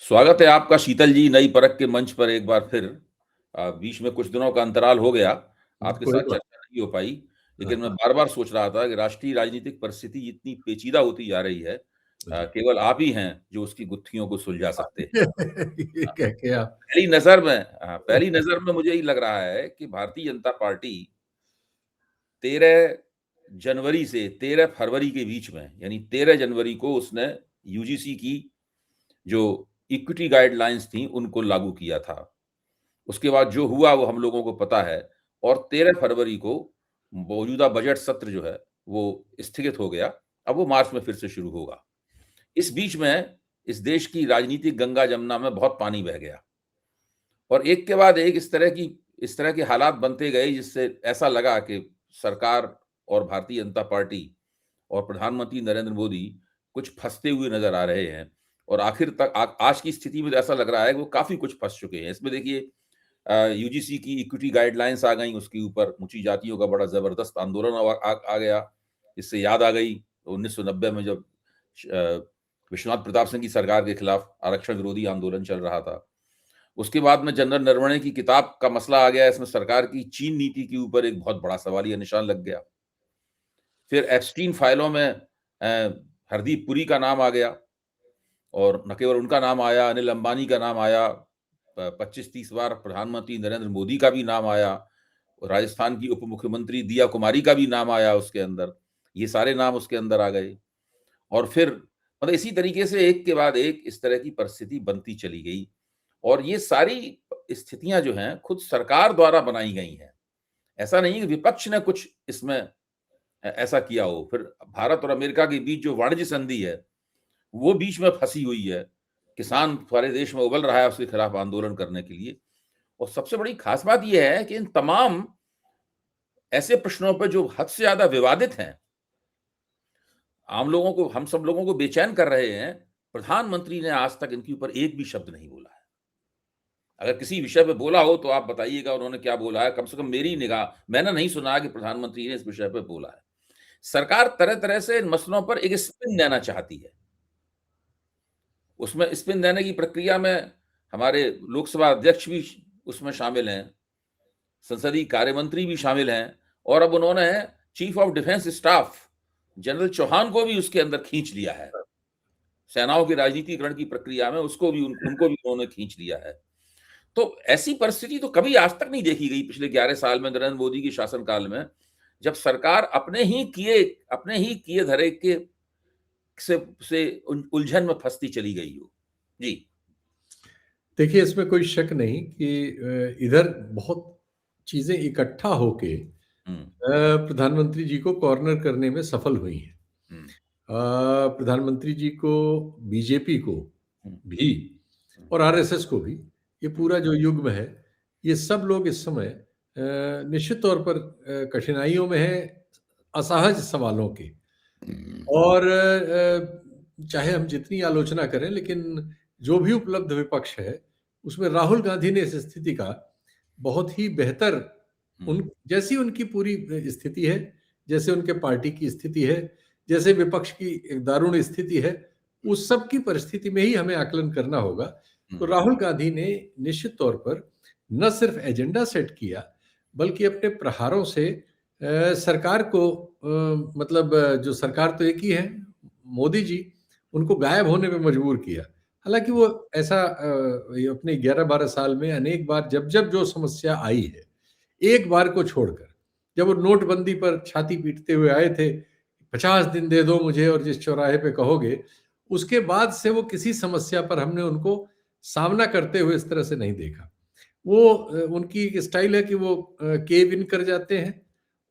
स्वागत है आपका शीतल जी नई परख के मंच पर एक बार फिर। बीच में कुछ दिनों का अंतराल हो गया, आपके कोई साथ बात चर्चा नहीं हो पाई। हाँ, लेकिन मैं हाँ, बार-बार सोच रहा था कि राष्ट्रीय राजनीतिक परिस्थिति इतनी पेचीदा होती जा रही है, जी। केवल आप ही हैं जो उसकी गुत्थियों को सुलझा सकते हैं। ये हाँ, कह के आप पहली नज़र में मुझे ये लग रहा है कि भारतीय जनता पार्टी 13 जनवरी से 13 फरवरी के बीच में, यानी 13 जनवरी को उसने यूजीसी की जो इक्विटी गाइडलाइंस थी, उनको लागू किया था। उसके बाद जो हुआ वो हम लोगों को पता है और 13 फरवरी को मौजूदा बजट सत्र जो है, वो स्थगित हो गया। अब वो मार्च में फिर से शुरू होगा। इस बीच में इस देश की राजनीतिक गंगा-जमुना में बहुत पानी बह गया और एक के बाद एक इस तरह के हालात बनते गए जिससे ऐसा लगा कि सरकार और भारतीय जनता पार्टी और प्रधानमंत्री नरेंद्र मोदी कुछ फँसते हुए नज़र आ रहे हैं और आखिर तक आ आज की स्थिति में तो ऐसा लग रहा है कि वो काफ़ी कुछ फँस चुके हैं। इसमें देखिए यूजीसी की इक्विटी गाइडलाइंस आ गई, उसके ऊपर ऊँची जातियों का बड़ा ज़बरदस्त आंदोलन आ गया। इससे याद आ गई 1990 में जब विश्वनाथ प्रताप सिंह की सरकार के खिलाफ आरक्षण विरोधी आंदोलन चल रहा था। उसके बाद में जनरल नरवणे की किताब का मसला आ गया, इसमें सरकार की चीन नीति के ऊपर एक बहुत बड़ा सवालिया निशान लग गया। फिर एप्स्टीन फाइलों में हरदीप पुरी का नाम आ गया और न केवल उनका नाम आया, अनिल अंबानी का नाम आया, 25-30 बार प्रधानमंत्री नरेंद्र मोदी का भी नाम आया, और राजस्थान की उप मुख्यमंत्री दिया कुमारी का भी नाम आया उसके अंदर। ये सारे नाम उसके अंदर आ गए और फिर मतलब इसी तरीके से एक के बाद एक इस तरह की परिस्थिति बनती चली गई और ये सारी स्थितियाँ जो हैं, खुद सरकार द्वारा बनाई गई हैं। ऐसा नहीं है कि विपक्ष ने कुछ इसमें ऐसा किया हो। फिर भारत और अमेरिका के बीच जो वाणिज्य संधि है, वो बीच में फँसी हुई है। किसान सारे देश में उबल रहा है उसके खिलाफ आंदोलन करने के लिए और सबसे बड़ी ख़ास बात ये है कि इन तमाम ऐसे प्रश्नों पे जो हद से ज़्यादा विवादित हैं, हम सब लोगों को बेचैन कर रहे हैं, प्रधानमंत्री ने आज तक इनके ऊपर एक भी शब्द नहीं बोला है। अगर किसी विषय पे बोला हो तो आप बताइएगा उन्होंने क्या बोला है? कम से कम मेरी निगाह मैंने नहीं सुना कि प्रधानमंत्री ने इस विषय पे बोला है। सरकार तरह-तरह से इन मसलों पर एक स्पिन देना चाहती है। उसमें स्पिन देने की प्रक्रिया में हमारे लोकसभा अध्यक्ष भी उसमें शामिल हैं, संसदीय कार्य मंत्री भी शामिल हैं और अब उन्होंने chief of defence staff general Chauhan को भी उसके अंदर खींच लिया है। सेनाओं के राजनीतिकरण की प्रक्रिया में उनको भी उन्होंने खींच लिया है। तो ऐसी परिस्थिति तो कभी आज तक नहीं देखी गई पिछले 11 साल में नरेंद्र मोदी के शासनकाल में, जब सरकार अपने ही किए धरे के से उलझन में फँसती चली गई हो। जी। देखिए इसमें कोई शक नहीं कि इधर बहुत चीज़ें इकट्ठा होके हुँ, प्रधानमंत्री जी को कॉर्नर करने में सफल हुई हैं। हुँ, प्रधानमंत्री जी को, बीजेपी को हुँ, भी हुँ, और आरएसएस को भी, ये हुँ, पूरा जो युग्म है, ये सब लोग इस समय निश्चित तौर पर कठिनाइयों में हैं, असहज सवालों के। और चाहे हम जितनी आलोचना करें, लेकिन जो भी उपलब्ध विपक्ष है, उसमें राहुल गांधी ने इस स्थिति का बहुत ही बेहतर, हुँ, उन जैसी उनकी पूरी स्थिति है, जैसे उनके पार्टी की स्थिति है, जैसे विपक्ष की एक दारुण स्थिति है, उस सब की परिस्थिति में ही हमें आकलन करना होगा। हुँ, तो राहुल गांधी ने निश्चित तौर पर न सिर्फ एजेंडा सेट किया, बल्कि अपने प्रहारों से सरकार को मतलब जो सरकार तो एक ही है, मोदी जी, उनको गायब होने पे मजबूर किया। हालाँकि वो ऐसा ये अपने 11-12 साल में अनेक बार जब-जब जो समस्या आई है, एक बार को छोड़कर, जब वो नोटबंदी पर छाती पीटते हुए आए थे, 50 दिन दे दो मुझे और जिस चौराहे पे कहोगे, उसके बाद से वो किसी समस्या पर हमने उनको सामना करते हुए इस तरह से नहीं देखा। वो उनकी एक स्टाइल है कि वो केव इन कर जाते हैं।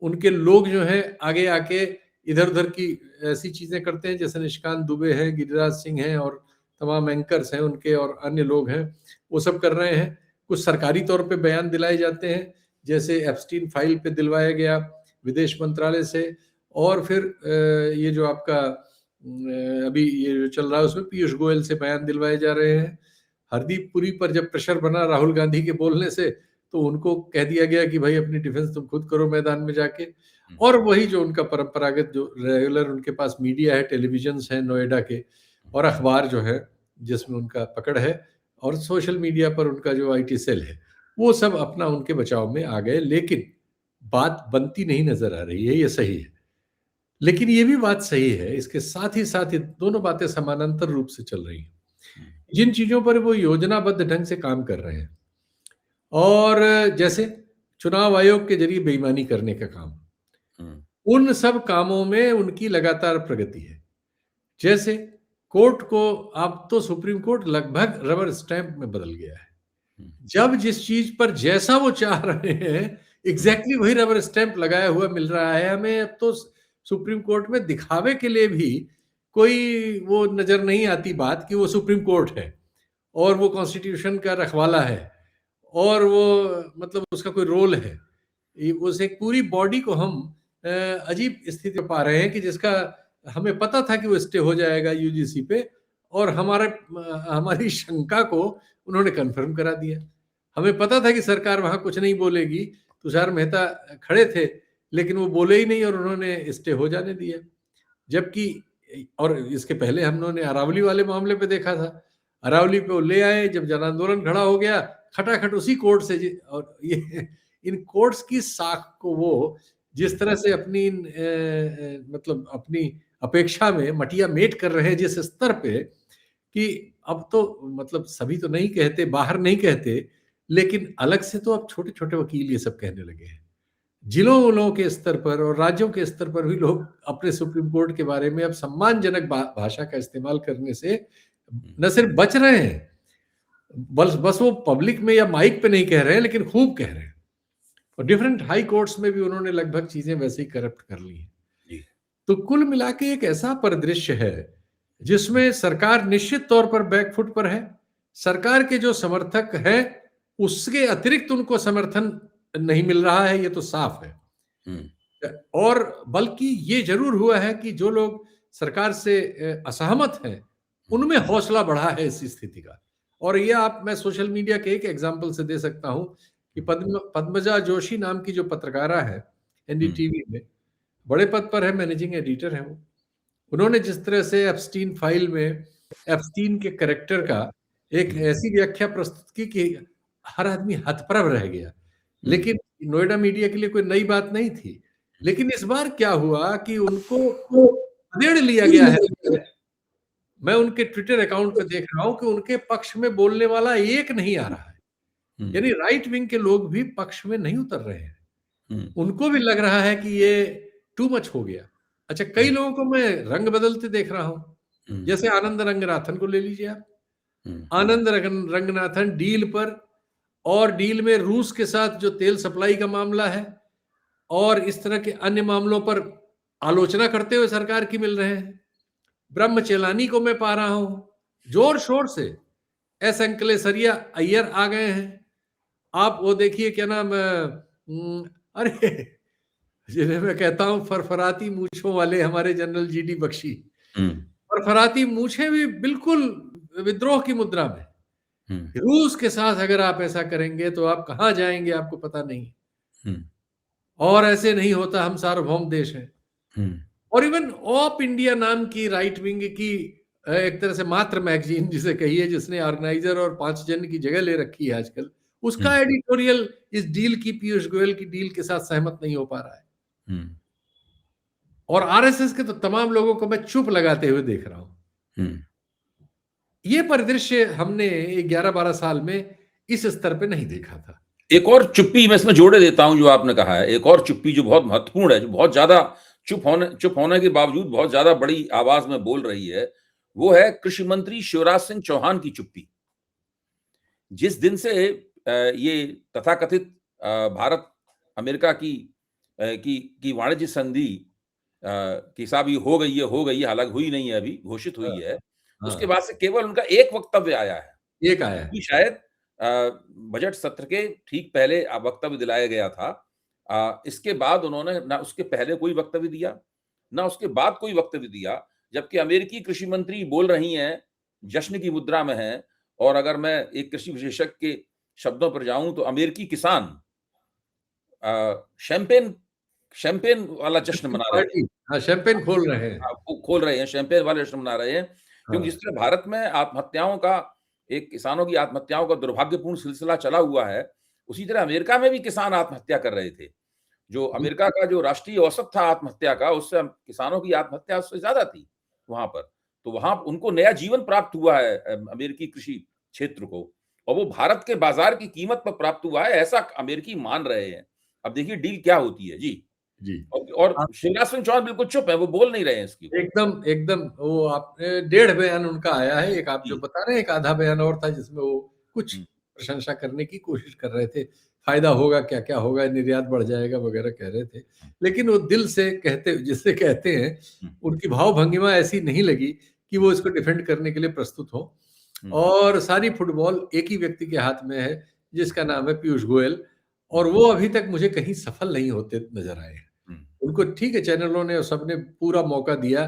उनके लोग जो हैं आगे आके इधर-उधर की ऐसी चीज़ें करते हैं, जैसे निशिकांत दुबे हैं, गिरिराज सिंह हैं और तमाम एंकर्स हैं उनके और अन्य लोग हैं, वो सब कर रहे हैं। कुछ सरकारी तौर पे बयान दिलाए जाते हैं, जैसे एप्स्टीन फाइल पे दिलवाया गया विदेश मंत्रालय से, और फिर ये जो आपका अभी ये जो चल रहा है उसमें पीयूष गोयल से बयान दिलवाए जा रहे हैं। हरदीप पुरी पर जब प्रेशर बना राहुल गांधी के बोलने से, तो उनको कह दिया गया कि भाई अपनी डिफेंस तुम खुद करो मैदान में जाके। हुँ, और वही जो उनका परंपरागत जो रेगुलर उनके पास मीडिया है, टेलीविजन्स हैं नोएडा के और अखबार जो है, जिसमें उनका पकड़ है, और सोशल मीडिया पर उनका जो आईटी सेल है, वो सब अपना उनके बचाव में आ गए, लेकिन बात बनती नहीं नजर आ रही है, ये सही है। लेकिन ये भी बात सही है, इसके साथ ही साथ ये दोनों बातें समानांतर रूप से चल रही हैं। जिन चीजों पर वो योजनाबद्ध ढंग से काम कर रहे हैं, और जैसे चुनाव आयोग के जरिए बेईमानी करने का काम, उन सब कामों में उनकी लगातार प्रगति है। जैसे कोर्ट को, अब तो सुप्रीम कोर्ट लगभग रबर स्टैंप में बदल गया है। जब जिस चीज पर जैसा वो चाह रहे हैं, एग्जैक्टली वही रबर स्टैंप लगाया हुआ मिल रहा है हमें। अब तो सुप्रीम कोर्ट में दिखावे के लिए भी कोई वो नजर नहीं आती बात कि वो सुप्रीम कोर्ट है और वो कॉन्स्टिट्यूशन का रखवाला है, और वो मतलब उसका कोई रोल है। उस एक पूरी बॉडी को हम अजीब स्थिति में पा रहे हैं कि जिसका हमें पता था कि वो स्टे हो जाएगा यूजीसी पे, और हमारी शंका को उन्होंने कंफर्म करा दिया। हमें पता था कि सरकार वहां कुछ नहीं बोलेगी, तुषार मेहता खड़े थे, लेकिन वो बोले ही नहीं और उन्होंने स्टे हो जाने दिया। जबकि, और इसके पहले हम लोगों ने अरावली वाले मामले पे देखा था, अरावली पे वो ले आए, जब जन आंदोलन खड़ा हो गया, खटाखट उसी कोर्ट से और ये इन कोर्ट्स की साख को वो जिस तरह से अपनी मतलब अपनी अपेक्षा में मटिया मेट कर रहे हैं जिस स्तर पे, कि अब तो मतलब सभी तो नहीं कहते, बाहर नहीं कहते, लेकिन अलग से तो अब छोटे छोटे वकील ये सब कहने लगे हैं। जिलों उलों के स्तर पर और राज्यों के स्तर पर भी लोग अपने सुप्रीम कोर्ट के बारे में अब सम्मानजनक भाषा का इस्तेमाल करने से न सिर्फ बच रहे हैं, बस बस वो पब्लिक में या माइक पे नहीं कह रहे हैं, लेकिन खूब कह रहे हैं। और डिफरेंट हाई कोर्ट्स में भी उन्होंने लगभग चीजें वैसे ही करप्ट कर ली हैं। तो कुल मिला के एक ऐसा परिदृश्य है जिसमें सरकार निश्चित तौर पर बैकफुट पर है। सरकार के जो समर्थक हैं उसके अतिरिक्त उनको समर्थन नहीं मिल रहा है, ये तो साफ है। और बल्कि ये जरूर हुआ है कि जो लोग सरकार से असहमत हैं उनमें हौसला बढ़ा है इस स्थिति का। और ये मैं सोशल मीडिया के एक एग्जांपल से दे सकता हूं कि पद्मजा जोशी नाम की जो पत्रकारा है एनडीटीवी में, बड़े पद पर है, मैनेजिंग एडिटर है वो। उन्होंने जिस तरह से एप्स्टीन फाइल में एप्स्टीन के कैरेक्टर का एक ऐसी व्याख्या प्रस्तुत की कि हर आदमी हतप्रभ रह गया। लेकिन नोएडा मीडिया के लिए कोई नई बात नहीं थी। लेकिन इस बार क्या हुआ कि उनको उधेड़ लिया गया है। मैं उनके ट्विटर अकाउंट पे देख रहा हूं कि उनके पक्ष में बोलने वाला एक नहीं आ रहा है। यानी राइट विंग के लोग भी पक्ष में नहीं उतर रहे हैं। उनको भी लग रहा है कि ये टू मच हो गया। अच्छा, कई लोगों को मैं रंग बदलते देख रहा हूं, जैसे आनंद रंगनाथन को ले लीजिए आप। आनंद रंगनाथन डील पर, और डील में रूस के साथ जो तेल सप्लाई का मामला है और इस तरह के अन्य मामलों पर आलोचना करते हुए सरकार की मिल रहे हैं। ब्रह्म चेलानी को मैं पा रहा हूं जोर शोर से। एस अंकलेसरिया अय्यर आ गए हैं। आप वो देखिए क्या नाम, अरे जिन्हें मैं कहता हूं फरफराती मूछों वाले हमारे जनरल जीडी बख्शी, फरफराती मूछें भी बिल्कुल विद्रोह की मुद्रा में। रूस के साथ अगर आप ऐसा करेंगे तो आप कहां जाएंगे आपको पता नहीं। और ऐसे नहीं होता, हम सार्वभौम देश हैं। और इवन ऑप इंडिया नाम की राइट विंग की एक तरह से मात्र मैगजीन जिसे कहिए, जिसने ऑर्गेनाइजर और 5 जन की जगह ले रखी है आजकल, उसका एडिटोरियल इस डील की, पीयूष गोयल की डील के साथ सहमत नहीं हो पा रहा है। और आरएसएस के तो तमाम लोगों को मैं चुप लगाते हुए देख रहा हूं। ये परिदृश्य हमने 11-12 साल में इस स्तर पे नहीं देखा था। एक और चुप्पी मैं इसमें जोड़े देता हूं जो आपने कहा है, एक और चुप्पी जो बहुत महत्वपूर्ण है, जो बहुत ज्यादा चुप होने के बावजूद बहुत ज्यादा बड़ी आवाज में बोल रही है, वो है कृषि मंत्री शिवराज सिंह चौहान की चुप्पी। जिस दिन से ये तथाकथित भारत अमेरिका की वाणिज्य संधि कि साहब ये हो गई है, हालांकि हुई नहीं है, अभी घोषित हुई है। उसके बाद से केवल उनका एक वक्तव्य आया है, एक आया है, शायद बजट सत्र के ठीक पहले वक्तव्य दिलाया गया था। इसके बाद उन्होंने ना उसके पहले कोई वक्तव्य दिया, ना उसके बाद कोई वक्तव्य दिया। जबकि अमेरिकी कृषि मंत्री बोल रही हैं, जश्न की मुद्रा में हैं। और अगर मैं एक कृषि विशेषज्ञ के शब्दों पर जाऊं तो अमेरिकी किसान शैंपेन वाला जश्न मना रहे हैं। हाँ, शैंपेन खोल रहे हैं। वो खोल रहे हैं, शैंपेन वाले जश्न मना रहे हैं। क्योंकि हाँ। जिस तरह भारत में आत्महत्याओं का एक किसानों की आत्महत्याओं का दुर्भाग्यपूर्ण सिलसिला चला हुआ है, उसी तरह अमेरिका में भी किसान आत्महत्या कर रहे थे। जो अमेरिका का जो राष्ट्रीय औसत था आत्महत्या का, उससे किसानों की आत्महत्या उससे ज़्यादा थी वहाँ पर। तो वहाँ उनको नया जीवन प्राप्त हुआ है अमेरिकी कृषि क्षेत्र को, और वो भारत के बाज़ार की कीमत पर प्राप्त हुआ है, ऐसा अमेरिकी मान रहे हैं। अब देखिए डील क्या होती है। जी। जी। और शिवराज सिंह चौहान बिल्कुल चुप हैं, वो बोल नहीं रहे हैं इसके ऊपर। एकदम, एकदम वो आपने डेढ़ बयान उनका आया है, एक आप जो जी। बता रहे हैं, एक आधा बयान और था जिसमें वो कुछ हुँ, प्रशंसा करने की कोशिश कर रहे थे। फ़ायदा होगा, क्या-क्या होगा, निर्यात बढ़ जाएगा वगैरह कह रहे थे। हुँ, लेकिन वो दिल से कहते जिसे कहते हैं, हुँ, उनकी भाव-भंगिमा ऐसी नहीं लगी कि हुँ, वो इसको डिफेंड करने के लिए प्रस्तुत हों। हुँ, और सारी फुटबॉल एक ही व्यक्ति के हाथ में है, हुँ, जिसका नाम है पीयूष गोयल, हुँ, और वो अभी तक मुझे कहीं सफल नहीं होते नज़र आए हैं। हुँ, उनको ठीक है, चैनलों ने और सबने पूरा मौका दिया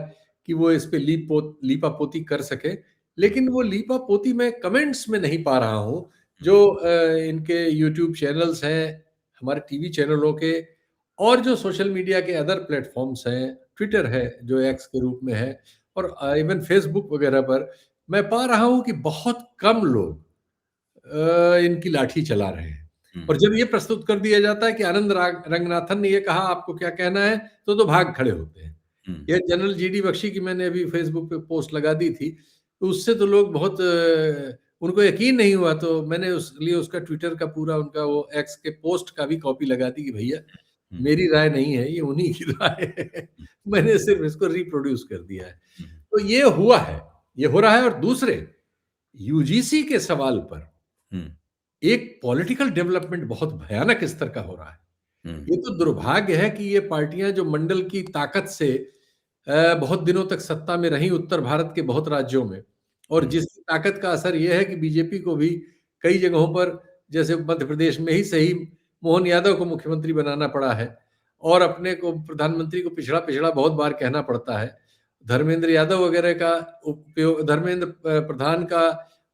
कि वो इस पे लीपापोती कर सकें, हुँ, लेकिन वो लीपापोती मैं कमेंट्स में नहीं पा रहा हूँ, हुँ, जो इनके यूट्यूब चैनल्स हैं, हमारे टीवी चैनलों के, और जो सोशल मीडिया के अदर प्लेटफ़ॉर्म्स हैं, ट्विटर है, जो एक्स के रूप में है, और इवन फ़ेसबुक वगैरह पर, मैं पा रहा हूँ कि बहुत कम लोग इनकी लाठी चला रहे हैं। हुँ, और जब ये प्रस्तुत कर दिया जाता है कि आनंद रंगनाथन ने ये कहा, आपको क्या कहना है, तो भाग खड़े होते हैं। हुँ, ये जनरल जीडी बख्शी की मैंने अभी फेसबुक पे पोस्ट लगा दी थी, तो उससे तो लोग बहुत उनको यकीन नहीं हुआ, तो मैंने उस लिए उसका ट्विटर का पूरा उनका वो एक्स के पोस्ट का भी कॉपी लगा दी कि भैया हुँ, मेरी राय नहीं है, ये उन्हीं की राय है। हुँ, मैंने सिर्फ इसको रिप्रोड्यूस कर दिया है। हुँ, तो ये हुआ है, ये हो रहा है। और दूसरे यूजीसी के सवाल पर हुँ, एक पॉलिटिकल डेवलपमेंट बहुत भयानक स्तर का हो रहा है। हुँ, ये तो दुर्भाग्य है कि ये पार्टियां जो मंडल की ताकत से बहुत दिनों तक सत्ता में रही उत्तर भारत के बहुत राज्यों में, और हुँ, जिसकी ताकत का असर ये है कि बीजेपी को भी कई जगहों पर, जैसे मध्य प्रदेश में ही सही, मोहन यादव को मुख्यमंत्री बनाना पड़ा है, और अपने को प्रधानमंत्री को पिछड़ा पिछड़ा बहुत बार कहना पड़ता है। धर्मेंद्र यादव वगैरह का उपयोग, धर्मेंद्र प्रधान का,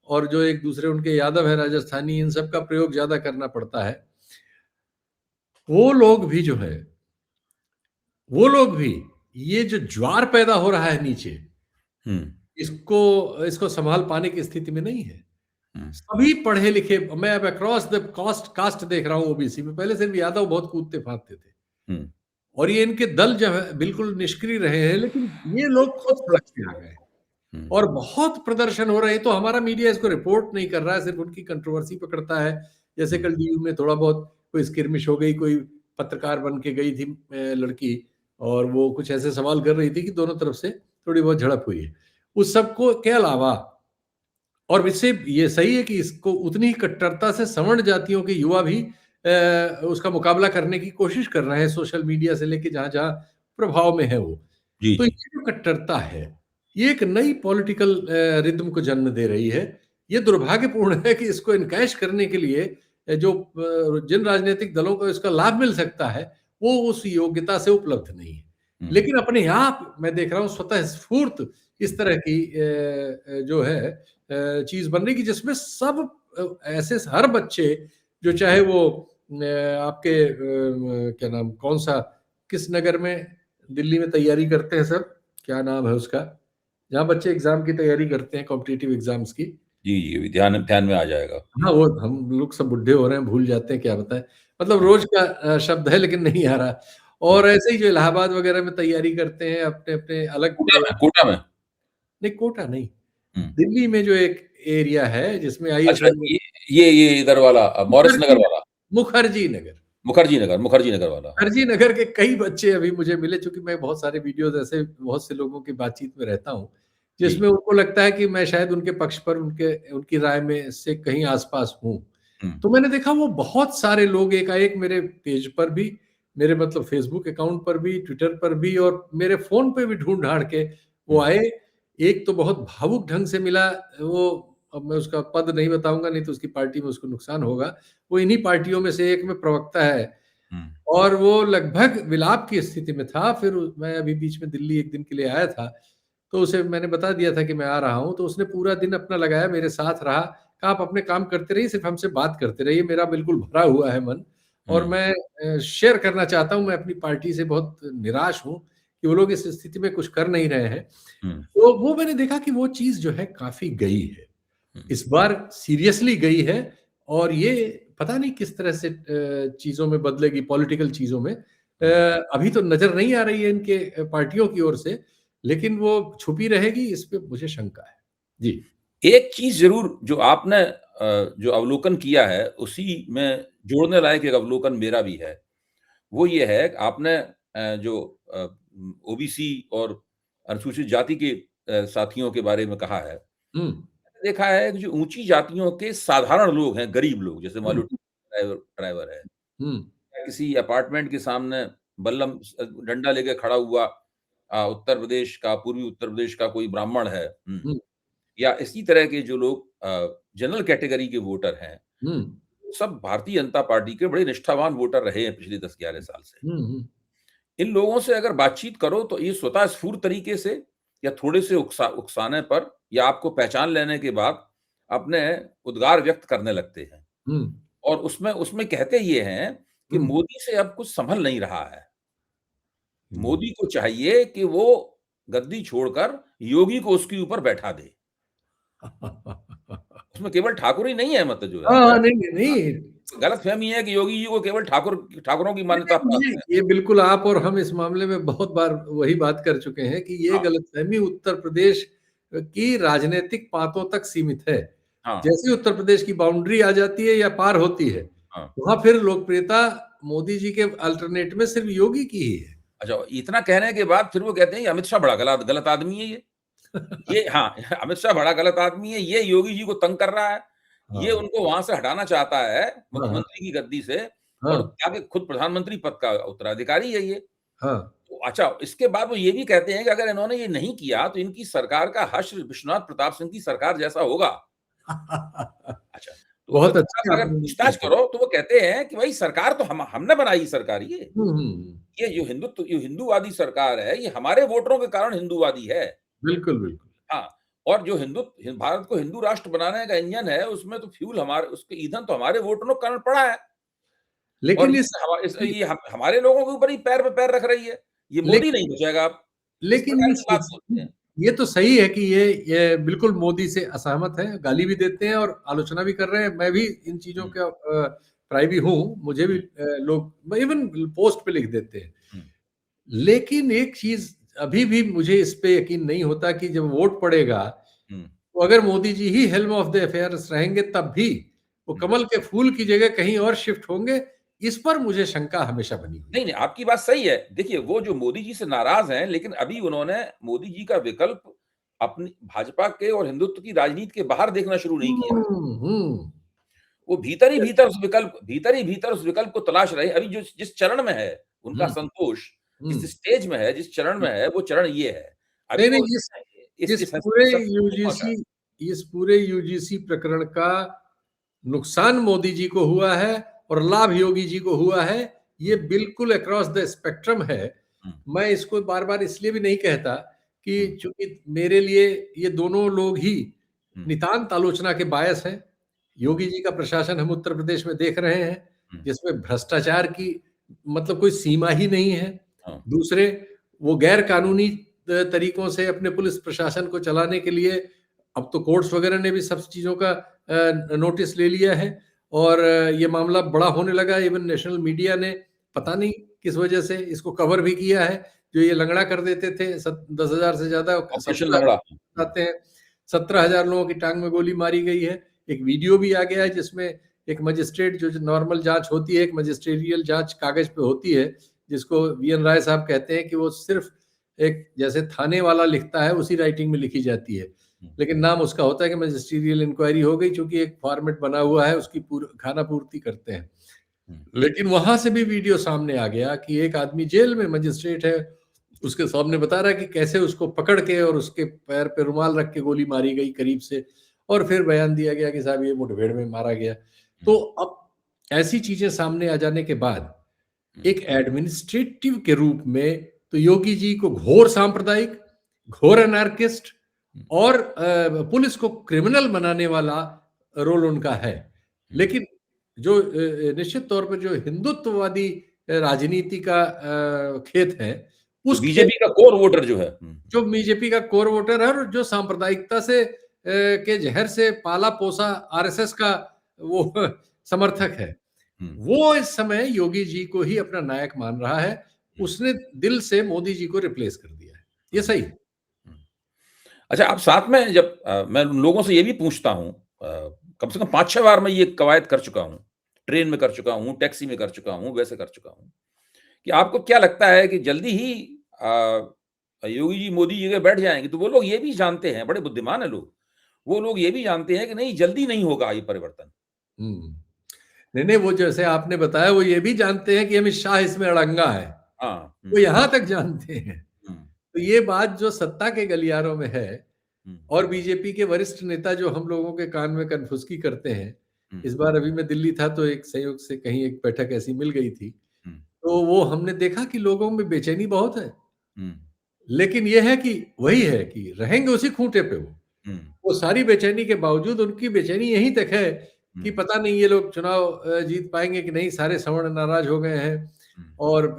और जो एक दूसरे उनके यादव है राजस्थानी, इन सब का प्रयोग ज्यादा करना पड़ता है। वो लोग भी जो है, वो लोग भी, ये जो ज्वार पैदा हो रहा है नीचे, हुँ, इसको इसको संभाल पाने की स्थिति में नहीं है। हुँ, सभी पढ़े लिखे, मैं अब अक्रॉस द कास्ट कास्ट देख रहा हूँ ओबीसी में, पहले सिर्फ यादव बहुत कूदते फांदते थे, हुँ, और ये इनके दल जो है बिल्कुल निष्क्रिय रहे हैं, लेकिन ये लोग खुद सड़क पे आ गए हुँ, और बहुत प्रदर्शन हो रहे हैं। तो हमारा मीडिया इसको रिपोर्ट नहीं कर रहा है, सिर्फ उनकी कंट्रोवर्सी पकड़ता है। जैसे हुँ, कल डीयू में थोड़ा बहुत कोई स्किर्मिश हो गई, कोई पत्रकार बन के गई थी लड़की, और वो कुछ ऐसे सवाल कर रही थी कि दोनों तरफ से थोड़ी बहुत झड़प हुई है। उस सबको के अलावा, और इससे ये सही है कि इसको उतनी ही कट्टरता से सवर्ण जातियों के युवा भी उसका मुकाबला करने की कोशिश कर रहे हैं, सोशल मीडिया से लेके जहाँ-जहाँ प्रभाव में है वो। जी, तो ये जी, जो कट्टरता है, ये एक नई पॉलिटिकल रिदम को जन्म दे रही है। ये दुर्भाग्यपूर्ण है कि इसको एनकैश करने के लिए जो जिन राजनीतिक दलों को इसका लाभ मिल सकता है, वो उस योग्यता से उपलब्ध नहीं है। हुँ, लेकिन अपने आप मैं देख रहा हूँ स्वतः स्फूर्त इस तरह की जो है चीज़ बन रही कि जिसमें सब ऐसे हर बच्चे, जो चाहे वो आपके क्या नाम, कौन-सा, किस नगर में दिल्ली में तैयारी करते हैं सर, क्या नाम है उसका? जहाँ बच्चे एग्ज़ाम की तैयारी करते हैं, कॉम्पिटिटिव एग्ज़ाम्स की। जी, जी, अभी ध्यान ध्यान में आ जाएगा। हाँ, जी। वो हम लोग सब बुड्ढे हो रहे हैं, भूल जाते हैं, क्या बताएँ। मतलब हुँ, रोज़ का शब्द है लेकिन नहीं आ रहा। हुँ, और ऐसे ही जो इलाहाबाद वगैरह में तैयारी करते हैं अपने-अपने अलग कोटा में? नहीं, कोटा नहीं, हुँ, दिल्ली में जो एक एरिया है जिसमें आईएएस अच्छा बनने, ये इधर वाला मॉरिस नगर मुखर्जी वाला, मुखर्जी नगर। मुखर्जी नगर वाला, हाँ। फर्जी नगर के कई बच्चे अभी मुझे मिले, चूँकि मैं बहुत सारे वीडियोज़ ऐसे बहुत से लोगों की बातचीत में रहता हूँ, जी, जिसमें उनको लगता है कि मैं शायद उनके पक्ष पर, उनके उनकी राय में से कहीं आस-पास हूँ। हुँ, तो मैंने देखा वो बहुत सारे लोग एकाएक मेरे पेज पर भी, मेरे मतलब फ़ेसबुक अकाउंट पर भी, ट्विटर पर भी, और मेरे फ़ोन पे भी ढूँढ-ढाँड़ के वो हुँ, आए। एक तो बहुत भावुक ढंग से मिला, वो, अब मैं उसका पद नहीं बताऊँगा, नहीं तो उसकी पार्टी में उसको नुकसान होगा। वो इन्हीं पार्टियों में से एक में प्रवक्ता है, हुँ, और वो लगभग विलाप की स्थिति में था। फिर मैं अभी बीच में दिल्ली 1 दिन के लिए आया था, तो उसे मैंने बता दिया था कि मैं आ रहा हूँ, तो उसने पूरा दिन अपना लगाया, मेरे साथ रहा, कहा आप अपने काम करते रहिए, सिर्फ़ हमसे बात करते रहिए, मेरा बिल्कुल भरा हुआ है मन, और हुँ, मैं शेयर करना चाहता हूँ, मैं अपनी पार्टी से बहुत निराश हूँ, कि वो लोग इस स्थिति में कुछ कर नहीं रहे हैं, हुँ, तो वो मैंने देखा कि वो चीज़ जो है काफ़ी गई है। हुँ, इस बार सीरियसली गई है और ये पता नहीं किस तरह से चीज़ों में बदलेगी, पॉलिटिकल चीज़ों में। हुँ। अभी तो नज़र नहीं आ रही है इनके पार्टियों की ओर से, लेकिन वो छुपी रहेगी, इस पे मुझे शंका है। जी। एक चीज़ ज़रूर जो आपने जो अवलोकन किया है, उसी में जोड़ने लायक एक अवलोकन मेरा भी है। वो ये है कि आपने जो ओबीसी और अनुसूचित जाति के साथियों के बारे में कहा है। हुँ, देखा है कि जो ऊँची जातियों के साधारण लोग हैं, गरीब लोग, जैसे मान हुँ, लो ड्राइवर ड्राइवर है, हुँ, या किसी अपार्टमेंट के सामने बल्लम डंडा लेके खड़ा हुआ उत्तर प्रदेश का, पूर्वी उत्तर प्रदेश का कोई ब्राह्मण है, हुँ, या इसी तरह के जो लोग जनरल कैटेगरी के वोटर हैं, हुँ, सब भारतीय जनता पार्टी के बड़े निष्ठावान वोटर रहे हैं पिछले 10-11 साल से। हुँ, हुँ, इन लोगों से अगर बातचीत करो तो ये स्वतः स्फूर्त तरीके से या थोड़े से उकसाने पर या आपको पहचान लेने के बाद अपने उद्गार व्यक्त करने लगते हैं। हुँ, और उसमें उसमें कहते ये हैं कि हुँ, मोदी से अब कुछ संभल नहीं रहा है। हुँ। मोदी को चाहिए कि वो गद्दी छोड़कर योगी को उसके ऊपर बैठा दे। उसमें केवल ठाकुर ही नहीं है, मतलब जो है। हाँ, हाँ, नहीं, नहीं, नहीं। गलतफ़हमी है कि योगी जी को केवल ठाकुरों की नहीं, मान्यता नहीं, प्राप्त है। ये बिल्कुल आप और हम इस मामले में बहुत बार वही बात कर चुके हैं कि ये हाँ, गलतफ़हमी उत्तर प्रदेश की राजनीतिक बातों तक सीमित है। हाँ, जैसे ही उत्तर प्रदेश की बाउंड्री आ जाती है या पार होती है, हाँ। वहाँ फिर लोकप्रियता मोदी जी के अल्टरनेट में सिर्फ योगी की ही है। अच्छा, इतना कहने के बाद फिर वो कहते हैं कि अमित शाह बड़ा गलत गलत आदमी है ये। ये हाँ, अमित शाह बड़ा गलत आदमी है, ये योगी जी को तंग कर रहा है। ये हाँ, उनको वहाँ से हटाना चाहता है, हाँ, हाँ, मुख्यमंत्री की गद्दी से, हाँ, और ताकि खुद प्रधानमंत्री पद का उत्तराधिकारी है ये। हाँ। तो अच्छा, इसके बाद वो ये भी कहते हैं कि अगर इन्होंने ये नहीं किया, तो इनकी सरकार का हर्ष विश्वनाथ प्रताप सिंह की सरकार जैसा होगा। अच्छा, तो उससे बहुत थोड़ा-सा अच्छी अगर आपने पूछताछ बात करो, तो वो कहते हैं कि भई सरकार तो हमने बनाई सरकार ये। हुँ, हुँ, हुँ। ये जो हिंदूवादी सरकार है, ये हमारे वोटरों के कारण हिंदूवादी है। बिल्कुल, बिल्कुल। हाँ, और जो भारत को हिंदू राष्ट्र बनाने का इंजन है, उसमें तो फ्यूल हमारे उसके ईंधन तो हमारे वोटरों के कारण पड़ा है। और लेकिन ये हमारे लोगों के ऊपर ही पैर पे पैर रख रही है। ये मोदी लेकिन नहीं बचेगा अब। इस लेकिन प्रकार ये की बात बोलते हैं। ये तो सही है कि ये बिल्कुल मोदी से असहमत हैं, गाली भी देते हैं और आलोचना भी कर रहे हैं। मैं भी इन चीज़ों हुँ, का प्राई हूँ, मुझे भी हुँ, लोग इवन पोस्ट पे लिख देते हैं। हुँ, लेकिन एक चीज़ अभी भी मुझे इस पे यकीन नहीं होता कि जब वोट पड़ेगा, हुँ, तो अगर मोदी जी ही हेल्म ऑफ द अफेयर्स रहेंगे तब भी वो हुँ। कमल के फूल की जगह कहीं और शिफ्ट होंगे, इस पर मुझे शंका हमेशा बनी हुई नहीं, है। नहीं, आपकी बात सही है। देखिए, वो जो मोदी जी से नाराज़ हैं, लेकिन अभी उन्होंने मोदी जी का विकल्प अपनी भाजपा के और हिंदुत्व की राजनीति के बाहर देखना शुरू नहीं किया। हुँ, हुँ। वो भीतर ही भीतर उस विकल्प को तलाश रहे हैं। अभी जो जिस चरण में है, उनका हुँ, संतोष जिस हुँ। स्टेज में है, जिस चरण में है, वो चरण ये है। अभी नहीं, वो नहीं, इस इस पूरे हद तक नहीं पहुँचा है। यूजीसी इस पूरे यूजीसी प्रकरण का नुकसान मोदी जी को हुआ है और लाभ योगी जी को हुआ है, ये हुँ, बिल्कुल अक्रॉस द स्पेक्ट्रम है। हुँ, मैं इसको बार-बार इसलिए भी नहीं कहता कि हुँ, चूँकि मेरे लिए ये दोनों लोग ही हुँ, नितांत आलोचना के बायस हैं। हुँ, योगी जी का प्रशासन हम उत्तर प्रदेश में देख रहे हैं, हुँ, जिसमें भ्रष्टाचार की मतलब कोई सीमा ही नहीं है। हाँ, दूसरे, वो गैर कानूनी तरीकों से अपने पुलिस प्रशासन को चलाने के लिए अब तो कोर्ट्स वगैरह ने भी सब चीज़ों का नोटिस ले लिया है और ये मामला बड़ा होने लगा। इवन नेशनल मीडिया ने पता नहीं किस वजह से इसको कवर भी किया है। जो ये लंगड़ा कर देते थे 10,000 से ज़्यादा ऑपरेशन 17 लंगड़ा। हुँ, आते हैं। 17,000 लोगों की टाँग में गोली मारी गई है। एक वीडियो भी आ गया है जिसमें एक मजिस्ट्रेट जो नॉर्मल जाँच होती है, एक मजिस्ट्रियल जाँच कागज़ पे होती है, जिसको वीएन राय साहब कहते हैं कि वो सिर्फ़ एक जैसे थाने वाला लिखता है, उसी राइटिंग में लिखी जाती है। हुँ, लेकिन नाम उसका होता है कि मजिस्ट्रियल इंक्वायरी हो गई, चूँकि एक फॉर्मेट बना हुआ है, उसकी खाना-पूर्ति करते हैं। हुँ, लेकिन वहाँ से भी वीडियो सामने आ गया कि एक आदमी जेल में मजिस्ट्रेट है, उसके सामने बता रहा है कि कैसे उसको पकड़ के और उसके पैर पे रुमाल रख के गोली मारी गई करीब से और फिर बयान दिया गया कि साहब ये मुठभेड़ में मारा गया। हुँ, तो अब ऐसी चीज़ें सामने आ जाने के बाद हुँ, एक एडमिनिस्ट्रेटिव के रूप में तो योगी जी को घोर सांप्रदायिक, घोर एनार्किस्ट हुँ, और पुलिस को क्रिमिनल बनाने वाला रोल उनका है। हुँ, लेकिन जो निश्चित तौर पर जो हिंदुत्ववादी राजनीति का खेत है, जो उसके बीजेपी का कोर वोटर जो है। जो बीजेपी का कोर वोटर है और जो सांप्रदायिकता से के जहर से पाला पोसा आरएसएस का वो समर्थक है, हुँ, वो इस समय योगी जी को ही अपना नायक मान रहा है। हुँ, उसने दिल से मोदी जी को रिप्लेस कर दिया है। ये हुँ, सही है। हुँ। अच्छा, अब साथ में जब मैं उन लोगों से ये भी पूछता हूँ, कम से कम 5-6 बार मैं ये कवायद कर चुका हूँ। ट्रेन में कर चुका हूँ, टैक्सी में कर चुका हूँ, वैसे कर चुका हूँ, कि आपको क्या लगता है कि जल्दी ही योगी जी मोदी जी जगह बैठ जाएँगे? तो वो लोग ये भी जानते हैं, बड़े बुद्धिमान हैं लोग। वो लोग ये भी जानते हैं कि नहीं, जल्दी नहीं होगा ये परिवर्तन। हुँ। नहीं, नहीं, वो जैसे आपने बताया वो ये भी जानते हैं कि अमित शाह इसमें अड़ंगा है। हाँ, वो हुँ, यहाँ तक जानते हैं। हुँ, तो ये बात जो सत्ता के गलियारों में है हुँ, और बीजेपी के वरिष्ठ नेता जो हम लोगों के कान में कनफुसकी करते हैं। हुँ, इस बार अभी मैं दिल्ली था तो एक संयोग से कहीं एक बैठक ऐसी मिल गई थी। हुँ, तो वो हमने देखा कि लोगों में बेचैनी बहुत है। हुँ, लेकिन ये है कि वही है कि रहेंगे उसी खूंटे पे वो। हुँ, वो सारी बेचैनी के बावजूद उनकी बेचैनी यहीं तक है हुँ, कि पता नहीं ये लोग चुनाव जीत पाएँगे कि नहीं, सारे सवर्ण नाराज़ हो गए हैं हुँ, और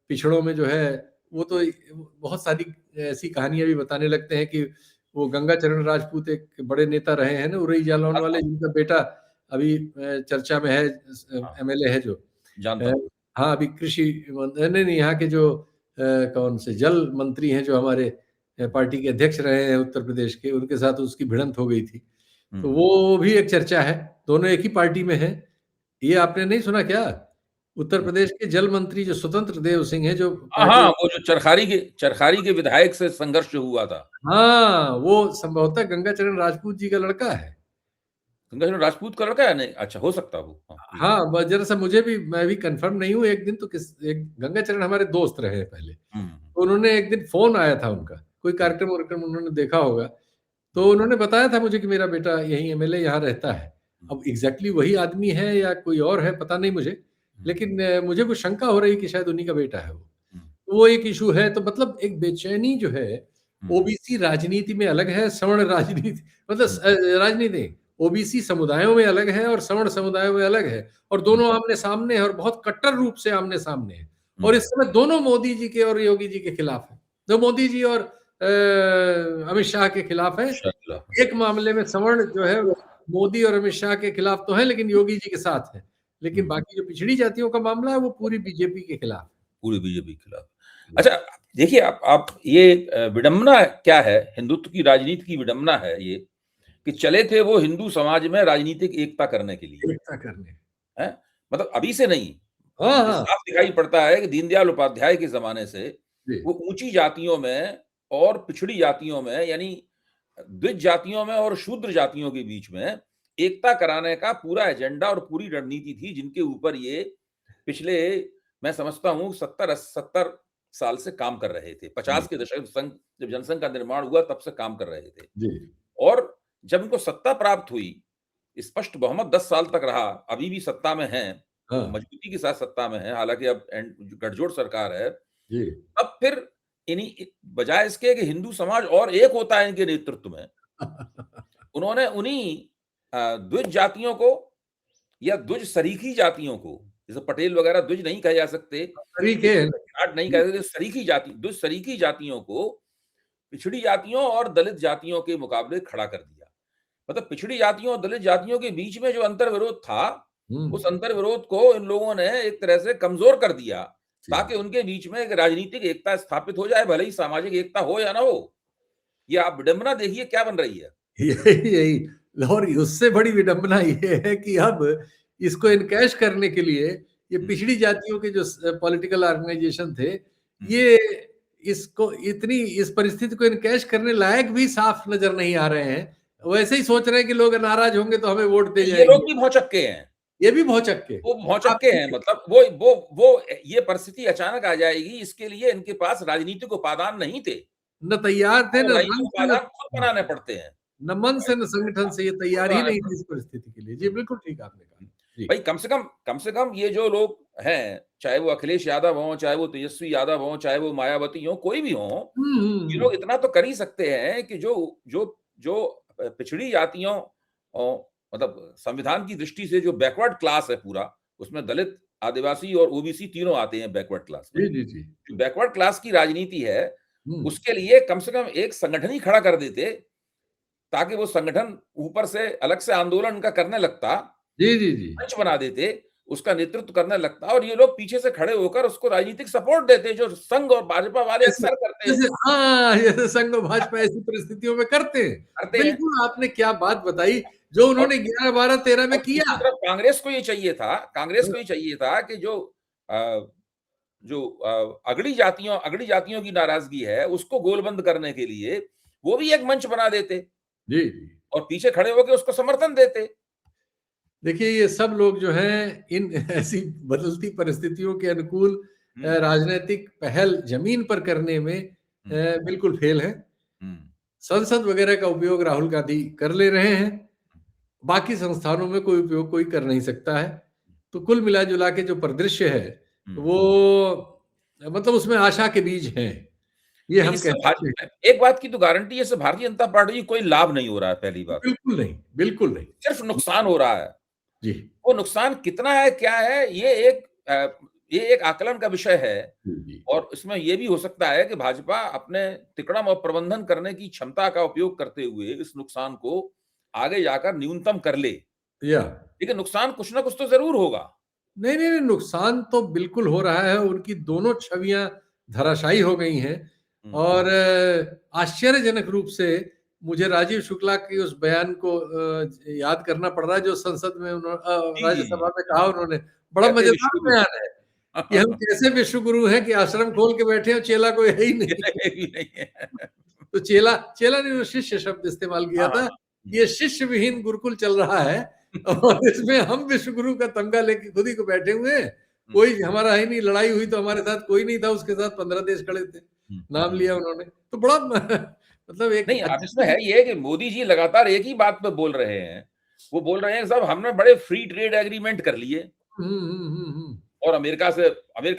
पिछड़ों में जो है वो तो बहुत सारी ऐसी कहानियाँ भी बताने लगते हैं कि वो गंगाचरण राजपूत एक बड़े नेता रहे हैं ना, उरई जालौन जानता वाले, हूँ, जिनका बेटा अभी चर्चा में है, हाँ, एमएलए है जो। जानता अ, हूँ। हाँ, अभी कृषि नहीं, नहीं, यहाँ के जो कौन से जल मंत्री हैं जो हमारे हुँ, पार्टी के अध्यक्ष रहे हैं उत्तर प्रदेश के, उनके साथ उसकी भिड़ंत हो गई थी। हुँ। तो वो भी एक चर्चा है, दोनों एक ही पार्टी में हैं। ये आपने नहीं सुना क्या? उत्तर प्रदेश के जल मंत्री जो स्वतंत्र देव सिंह हैं, जो हाँ, पार्टी। हाँ, वो जो चरखारी के विधायक से संघर्ष जो हुआ था। हाँ, वो संभवतः गंगाचरण राजपूत जी का लड़का है। गंगाधर राजपूत का लड़का है? नहीं, अच्छा हो सकता है वो। हाँ, ठीक है। हाँ, ब ज़रा-सा मुझे भी, मैं भी कन्फर्म नहीं हूँ। एक दिन तो एक गंगाचरण हमारे दोस्त रहे हैं पहले। हुँ, हुँ, तो उन्होंने एक दिन फ़ोन आया था उनका, कोई हुँ, कार्यक्रम-वार्यक्रम उन्होंने देखा होगा। हुँ, तो उन्होंने बताया था मुझे कि मेरा बेटा यहीं एमएलए यहाँ रहता है। हुँ, अब एग्ज़ैक्टली वही आदमी है या कोई और है पता नहीं मुझे, हुँ, लेकिन मुझे कुछ शंका हो रही कि शायद उन्हीं का बेटा है वो। हुँ, तो वो एक इश्यू है, तो मतलब एक बेचैनी जो है, हुँ, ओबीसी राजनीति में अलग है, सवर्ण राजनीति मतलब हुँ, राजनीति नहीं, ओबीसी समुदायों में अलग है और सवर्ण समुदायों में अलग है, और हुँ, दोनों आमने-सामने हैं और बहुत कट्टर रूप से आमने-सामने हैं। हुँ, और इस समय दोनों मोदी जी के और योगी जी के खिलाफ हैं। तो मोदी जी और अमित शाह के खिलाफ हैं। शाकिला, एक मामले में सवर्ण जो है मोदी और अमित शाह के खिलाफ तो है, लेकिन योगी जी के साथ है। लेकिन हुँ, बाकी जो पिछड़ी जातियों का मामला है वो पूरी बीजेपी के खिलाफ पूरी बीजेपी के खिलाफ। है। अच्छा, देखिए आप ये विडंबना क्या है, हिंदुत्व की राजनीति की विडंबना है ये, कि चले थे वो हिंदू समाज में राजनीतिक एकता करने के लिए, एकता करने। हैं? मतलब अभी से नहीं, हाँ, ये हाँ। साफ दिखाई पड़ता है कि दीनदयाल उपाध्याय के ज़माने से जी। वो ऊँची जातियों में और पिछड़ी जातियों में, यानी द्विज जातियों में और शूद्र जातियों के बीच में एकता कराने का पूरा एजेंडा और पूरी रणनीति थी, जिनके ऊपर ये पिछले, मैं समझता हूँ 70 साल से काम कर रहे थे। जी, 50 के दशक संघ जब जनसंघ का निर्माण हुआ तब से काम कर रहे थे। जी। और जब उनको सत्ता प्राप्त हुई, स्पष्ट बहुमत 10 साल तक रहा, अभी भी सत्ता में हैं, हाँ, मजबूती के साथ सत्ता में हैं, हालाँकि अब गठजोड़ सरकार है। जी। अब फिर बजाय इसके कि हिंदू समाज और एक होता है इनके नेतृत्व में, उन्होंने उन्हीं द्विज जातियों को या द्विज सरीखी जातियों को, जैसे पटेल वगैरह द्विज नहीं कहे जा सकते, तरीके हैं। जाट नहीं जी, कहे सकते, सरीखी जाति, द्विज सरीखी जातियों को पिछड़ी जातियों और दलित जातियों के मुकाबले खड़ा कर दिया। मतलब पिछड़ी जातियों और दलित जातियों के बीच में जो अंतर्विरोध था, हुँ, उस अंतर्विरोध को इन लोगों ने एक तरह से कमज़ोर कर दिया, जी। ताकि उनके बीच में एक राजनीतिक एकता स्थापित हो जाए, भले ही सामाजिक एकता हो या ना हो। ये आप विडंबना देखिए क्या बन रही है। यही और उससे बड़ी विडंबना ये है कि अब इसको एनकैश करने के लिए ये हुँ, पिछड़ी जातियों के जो पॉलिटिकल ऑर्गेनाइजेशन थे, हुँ। ये इसको इतनी इस परिस्थिति को एनकैश करने लायक भी साफ नजर नहीं आ रहे हैं। वैसे ही सोच रहे हैं कि लोग नाराज होंगे तो हमें वोट दे ये लोग जाएंगे। भी भौचक्के हैं। ये भी भौचक्के। वो आप भौचक्के हैं, मतलब वो ये परिस्थिति अचानक आ जाएगी, इसके लिए इनके पास राजनीतिक उपादान नहीं थे। न तैयार थे, और न राजनीतिक मन से, उपादान खुद बनाने पड़ते हैं। न मन से, न संगठन से, ये खुद तैयार ही बनाने नहीं थी पड़ते इस परिस्थिति के लिए। हैं। जी, बिल्कुल ठीक आपने कहा। हुँ। जी। भाई कम से कम ये जो लोग हैं, चाहे वो अखिलेश यादव हों, चाहे वो तेजस्वी यादव हों, चाहे वो मायावती हों, कोई भी हों, हुँ, हुँ, ये हुँ। लोग इतना तो कर ही सकते हैं कि जो जो जो पिछड़ी जातियों मतलब संविधान की दृष्टि से जो बैकवर्ड क्लास है पूरा, उसमें दलित आदिवासी और ओबीसी तीनों आते हैं बैकवर्ड क्लास में। जी, जी, जी। जो बैकवर्ड क्लास की राजनीति है, हुँ। उसके लिए कम से कम एक संगठन ही खड़ा कर देते, ताकि वो संगठन ऊपर से अलग से आंदोलन का करने लगता, जी, जी, जी। मंच बना देते, उसका नेतृत्व करने लगता और ये लोग पीछे से खड़े होकर उसको राजनीतिक सपोर्ट देते, जो संघ और भाजपा वाले जैसे अक्सर करते हैं। जैसे हाँ, जैसे संघ और भाजपा ऐसी परिस्थितियों में करते हैं। करते हैं। बिल्कुल, आपने क्या बात बताई, जो और उन्होंने 11, 12, 13 में और दूसरी किया। तरफ कांग्रेस को ये चाहिए था कि अगड़ी जातियों की नाराजगी है, उसको गोलबंद करने के लिए वो भी एक मंच बना देते जी, जी। और पीछे खड़े होके उसको समर्थन देते। देखिए, ये सब लोग जो हैं, इन ऐसी बदलती परिस्थितियों के अनुकूल हुँ, राजनैतिक पहल ज़मीन पर करने में हुँ, बिल्कुल फ़ेल हैं। हुँ, संसद वगैरह का उपयोग राहुल गांधी कर ले रहे हैं। बाकी संस्थानों में कोई उपयोग कोई कर नहीं सकता है। तो कुल मिला-जुला के जो परिदृश्य है, हुँ। वो मतलब उसमें आशा के बीज हैं। ये नहीं, हम कह इससे सकते हैं। एक बात की तो गारंटी है, इससे भारतीय जनता पार्टी को कोई लाभ नहीं हो रहा है, पहली बात। बिल्कुल नहीं, बिल्कुल नहीं। सिर्फ नुकसान हो रहा है। जी। वो नुकसान कितना है, क्या है, ये एक आकलन का विषय है जी, जी। और इसमें ये भी हो सकता है कि भाजपा अपने तिकड़म और प्रबंधन करने की क्षमता का उपयोग करते हुए इस नुकसान को आगे जाकर न्यूनतम कर ले। या लेकिन नुकसान कुछ ना कुछ तो ज़रूर होगा। नहीं, नहीं, नहीं, नुकसान तो बिल्कुल हो रहा है। उनकी दोनों छवियाँ धराशायी हो गई हैं हुँ, और आश्चर्यजनक रूप से मुझे राजीव शुक्ला के उस बयान को याद करना पड़ रहा है, जो संसद में जी, जी, जी। राज्यसभा में कहा उन्होंने। बड़ा कहते मज़ेदार विश्वगुरु। बयान है कि हम कैसे विश्वगुरु हैं कि आश्रम खोल के बैठे हैं और चेला कोई है ही नहीं। ये भी नहीं है। तो चेला चेला ने वो शिष्य शब्द इस्तेमाल किया हाँ, था। हाँ। हुँ, ये शिष्य विहीन गुरुकुल चल रहा है और इसमें हम विश्व गुरु का तमगा लेके खुद ही को बैठे हुए हैं। हुँ, कोई हमारा है नहीं, लड़ाई हुई तो हमारे साथ कोई नहीं था, उसके साथ 15 देश खड़े थे। हुँ, नाम हुँ। लिया उन्होंने। तो बड़ा मतलब एक नहीं, अब इसमें अच्छी। है ये कि मोदी जी लगातार एक ही बात पे बोल रहे हैं। वो बोल रहे हैं, साहब हमने बड़े फ्री ट्रेड एग्रीमेंट कर लिए हुँ, हुँ, हुँ, हुँ। और अमेरिका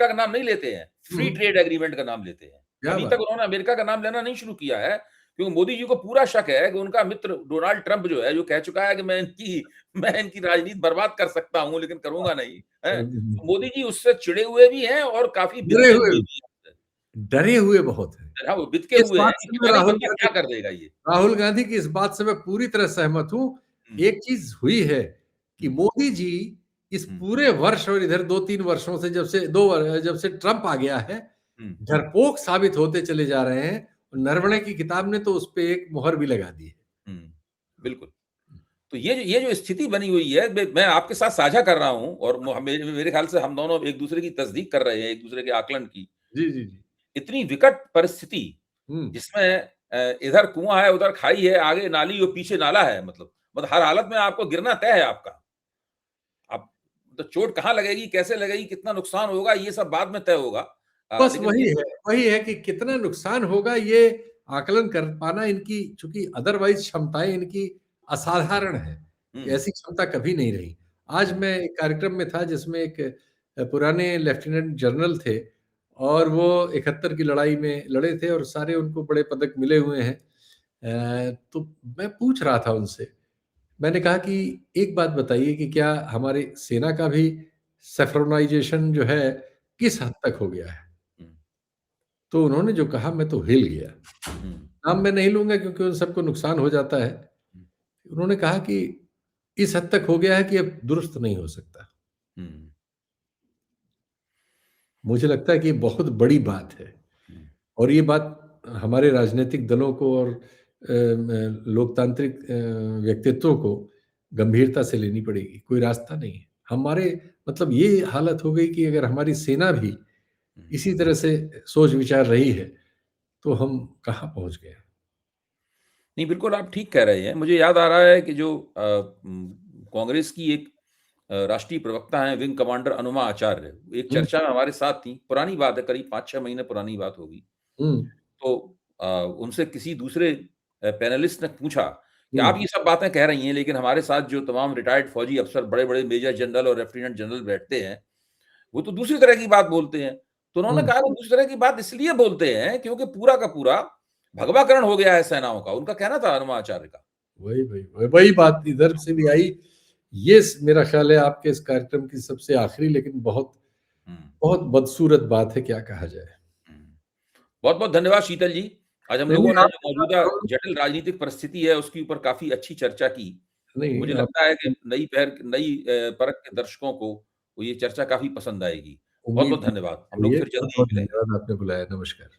का नाम नहीं लेते हैं, फ्री हुँ, ट्रेड एग्रीमेंट का नाम लेते हैं। क्या अभी बात! तक उन्होंने अमेरिका का नाम लेना नहीं शुरू किया है, क्योंकि मोदी जी को पूरा शक है कि उनका मित्र डोनाल्ड ट्रम्प जो है, जो कह चुका है कि मैं इनकी राजनीति बर्बाद कर सकता हूँ, लेकिन करूँगा नहीं, हैं? तो मोदी जी उससे चिढ़े हुए भी हैं और काफ़ी डरे बिदके हुए हुए भी हैं उससे। डरे हुए बहुत हैं। हाँ, वो बिदके इस हुए हैं बात कि से पता मैं नहीं बनता क्या कर देगा ये। राहुल गांधी की इस बात से मैं पूरी तरह सहमत हूँ। हुँ, एक चीज़ हुई है कि हुँ, मोदी जी इस हुँ, पूरे वर्ष और इधर 2-3 वर्षों से जब से ट्रम्प आ गया है, हुँ, डरपोक साबित होते चले जा रहे हैं। नरवणे की किताब ने तो उसपे एक मुहर भी लगा दी है। हुँ, बिल्कुल। तो ये जो स्थिति बनी हुई है, मैं आपके साथ साझा कर रहा हूँ और मेरे मेरे ख्याल से हम दोनों एक-दूसरे की तस्दीक कर रहे हैं, एक-दूसरे के आकलन की। जी, जी, जी। इतनी विकट परिस्थिति हुँ। जिसमें इधर कुआँ है, उधर खाई है, आगे नाली और पीछे नाला है, मतलब हर हालत में आपको गिरना तय है आपका। अब तो चोट कहाँ लगेगी, कैसे लगेगी, कितना नुकसान होगा, ये सब बाद में तय होगा। बस लेकिन ये वही है कि कितना नुकसान होगा ये आकलन कर पाना इनकी, चूँकि अदरवाइज़ क्षमताएँ इनकी असाधारण हैं। हुँ, ऐसी क्षमता कभी नहीं रही। आज हुँ, मैं एक कार्यक्रम में था जिसमें एक पुराने लेफ्टिनेंट जनरल थे और वो 71 की लड़ाई में लड़े थे और सारे उनको बड़े पदक मिले हुए हैं। तो मैं पूछ रहा था उनसे, मैंने कहा कि एक बात बताइए कि क्या हमारी सेना का भी सेफ्रोनाइज़ेशन जो है किस हुँ, हद तक हो गया है? हुँ, तो उन्होंने जो कहा मैं तो हिल गया। हुँ, नाम मैं नहीं लूँगा क्योंकि उन सबको नुकसान हो जाता है। हुँ, उन्होंने कहा कि इस हद तक हो गया है कि अब दुरुस्त नहीं हो सकता। हुँ, मुझे लगता है कि ये बहुत बड़ी बात है हुँ। और ये बात हमारे राजनीतिक दलों को और लोकतांत्रिक व्यक्तित्वों को गंभीरता से लेनी पड़ेगी। कोई रास्ता नहीं है। हमारे मतलब ये हालत हो गई कि अगर हमारी सेना भी हुँ। इसी तरह से सोच विचार रही है, तो हम कहाँ पहुँच गए? नहीं, बिल्कुल आप ठीक कह रहे हैं। मुझे याद आ रहा है कि कांग्रेस की एक राष्ट्रीय प्रवक्ता हैं, विंग कमांडर अनुमा आचार्य, एक हुँ, चर्चा में हमारे साथ थीं। पुरानी बात है, करीब 5-6 महीने पुरानी बात होगी। हुँ, तो उनसे किसी दूसरे पैनलिस्ट ने पूछा कि हुँ, आप ये सब बातें कह रही हैं, लेकिन हमारे साथ जो तमाम रिटायर्ड फौजी अफ़सर, बड़े-बड़े मेजर जनरल और लेफ्टिनेंट जनरल बैठते हैं, वो तो दूसरी तरह की बात बोलते हैं। तो उन्होंने हुँ। कहा वो दूसरी तरह की बात इसलिए बोलते हैं क्योंकि पूरा का पूरा भगवाकरण हो गया है सेनाओं का। उनका कहना था अनुमा आचार्य का। वही बात इधर से भी आई। ये मेरा ख्याल है आपके इस कार्यक्रम की सबसे आखिरी लेकिन बहुत हुँ, बहुत बदसूरत बात है, क्या कहा जाए। हुँ। बहुत-बहुत धन्यवाद शीतल जी। आज हम नहीं, नहीं, लोगों ने आप जो मौजूदा जटिल राजनीतिक परिस्थिति है, उसके ऊपर काफ़ी अच्छी चर्चा की। नहीं, मुझे आप लगता है कि नई परख के दर्शकों को ये चर्चा काफ़ी पसंद आएगी। उम्मीद बहुत-बहुत की धन्यवाद। हम लोग करिए। फिर जल्दी ही बहुत-बहुत मिलेंगे। धन्यवाद आपने बुलाया। नमस्कार।